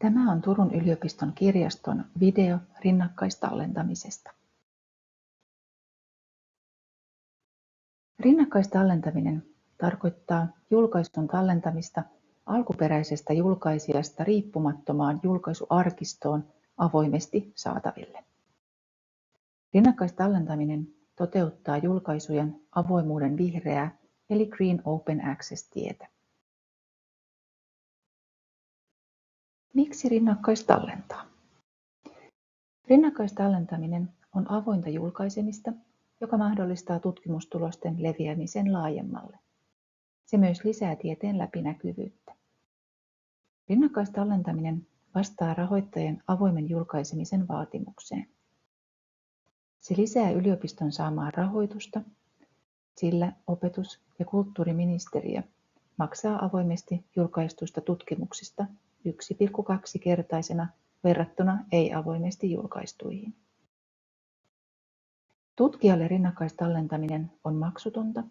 Tämä on Turun yliopiston kirjaston video rinnakkaistallentamisesta. Rinnakkaistallentaminen tarkoittaa julkaisun tallentamista alkuperäisestä julkaisijasta riippumattomaan julkaisuarkistoon avoimesti saataville. Rinnakkaistallentaminen toteuttaa julkaisujen avoimuuden vihreää eli Green Open Access-tietä. Miksi rinnakkaistallentaa? Rinnakkaistallentaminen on avointa julkaisemista, joka mahdollistaa tutkimustulosten leviämisen laajemmalle. Se myös lisää tieteen läpinäkyvyyttä. Rinnakkaistallentaminen vastaa rahoittajien avoimen julkaisemisen vaatimukseen. Se lisää yliopiston saamaa rahoitusta, sillä opetus- ja kulttuuriministeriö maksaa avoimesti julkaistuista tutkimuksista 1,2-kertaisena verrattuna ei-avoimesti julkaistuihin. Tutkijalle rinnakkaistallentaminen on maksutonta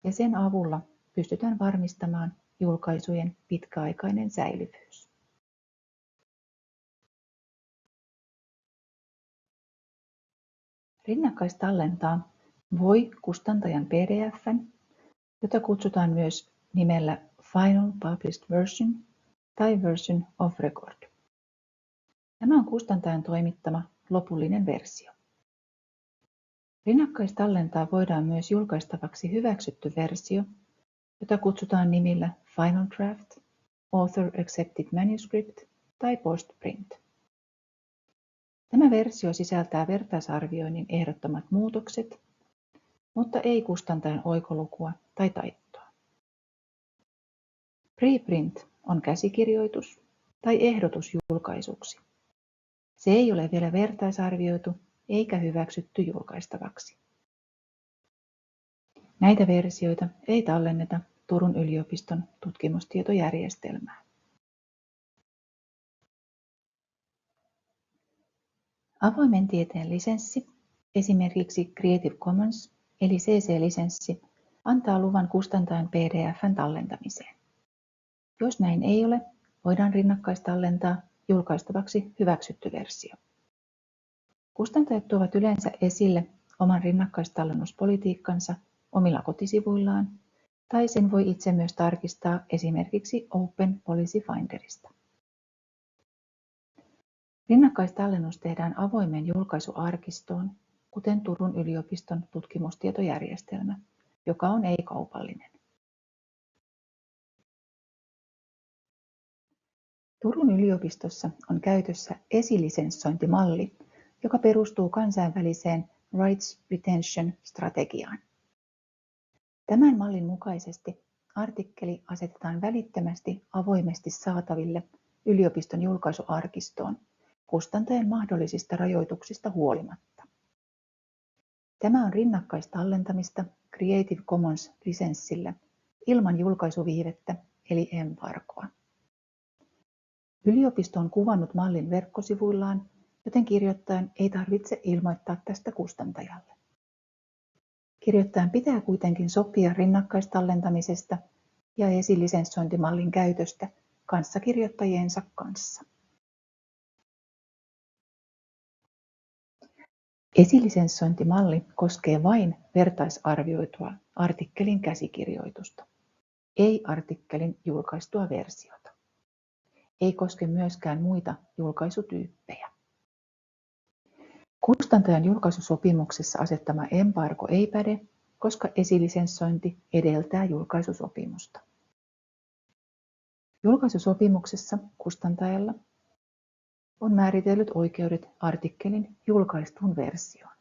ja sen avulla pystytään varmistamaan julkaisujen pitkäaikainen säilyvyys. Rinnakkaistallentaa voi kustantajan PDF:n, jota kutsutaan myös nimellä Final Published Version tai Version of Record. Tämä on kustantajan toimittama lopullinen versio. Rinnakkaistallentaa voidaan myös julkaistavaksi hyväksytty versio, jota kutsutaan nimillä Final Draft, Author Accepted Manuscript tai Postprint. Tämä versio sisältää vertaisarvioinnin ehdottamat muutokset, mutta ei kustantajan oikolukua tai taittoa. Preprint on käsikirjoitus tai ehdotus julkaisuksi. Se ei ole vielä vertaisarvioitu eikä hyväksytty julkaistavaksi. Näitä versioita ei tallenneta Turun yliopiston tutkimustietojärjestelmään. Avoimen tieteen lisenssi, esimerkiksi Creative Commons eli CC-lisenssi, antaa luvan kustantajan PDF:n tallentamiseen. Jos näin ei ole, voidaan rinnakkaistallentaa julkaistavaksi hyväksytty versio. Kustantajat tuovat yleensä esille oman rinnakkaistallennuspolitiikkansa omilla kotisivuillaan, tai sen voi itse myös tarkistaa esimerkiksi Open Policy Finderista. Rinnakkaistallennus tehdään avoimeen julkaisuarkistoon, kuten Turun yliopiston tutkimustietojärjestelmä, joka on ei-kaupallinen. Turun yliopistossa on käytössä esilisenssointimalli, joka perustuu kansainväliseen Rights Retention-strategiaan. Tämän mallin mukaisesti artikkeli asetetaan välittömästi avoimesti saataville yliopiston julkaisuarkistoon kustantajan mahdollisista rajoituksista huolimatta. Tämä on rinnakkaistallentamista Creative Commons-lisenssillä ilman julkaisuviivettä eli embargoa. Yliopisto on kuvannut mallin verkkosivuillaan, joten kirjoittajan ei tarvitse ilmoittaa tästä kustantajalle. Kirjoittajan pitää kuitenkin sopia rinnakkaistallentamisesta ja esilisenssointimallin käytöstä kanssakirjoittajiensa kanssa. Esilisenssointimalli koskee vain vertaisarvioitua artikkelin käsikirjoitusta, ei artikkelin julkaistua versiota. Ei koske myöskään muita julkaisutyyppejä. Kustantajan julkaisusopimuksessa asettama embargo ei päde, koska esilisenssointi edeltää julkaisusopimusta. Julkaisusopimuksessa kustantajalla on määritellyt oikeudet artikkelin julkaistuun versioon.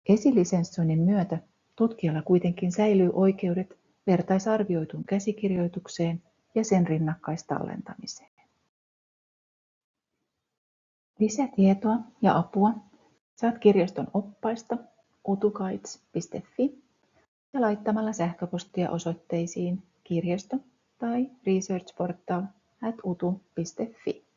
Esilisenssoinnin myötä tutkijalla kuitenkin säilyy oikeudet vertaisarvioituun käsikirjoitukseen ja sen rinnakkaistallentamiseen. Lisätietoa ja apua saat kirjaston oppaista utuguides.fi ja laittamalla sähköpostia osoitteisiin kirjasto- tai researchportal@utu.fi.